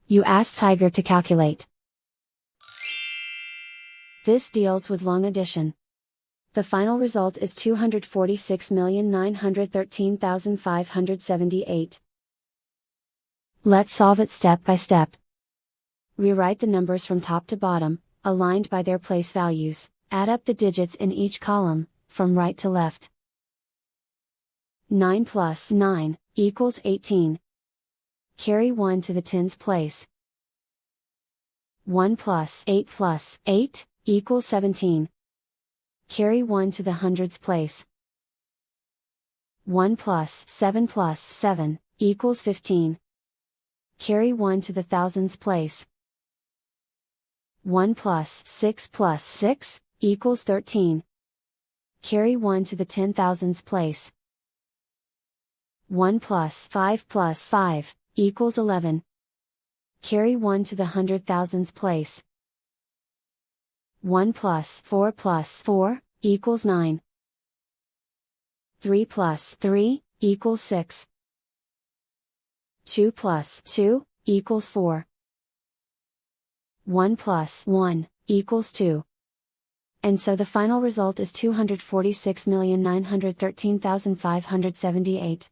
You ask Tiger to calculate. This deals with long addition. The final result is 246,913,578. Let's solve it step by step. Rewrite the numbers from top to bottom, aligned by their place values, add up the digits in each column, from right to left. 9 plus 9 equals 18. Carry 1 to the tens place. 1 plus 8 equals 17. Carry 1 to the hundreds place. 1 plus 7 equals 15. Carry 1 to the thousands place. 1 plus 6 equals 13. Carry 1 to the 10,000s place. 1 plus 5 equals 11. Carry 1 to the 100,000s place. 1 plus 4 equals 9. 3 plus 3 equals 6. 2 plus 2 equals 4. 1 plus 1 equals 2. And so the final result is 246,913,578.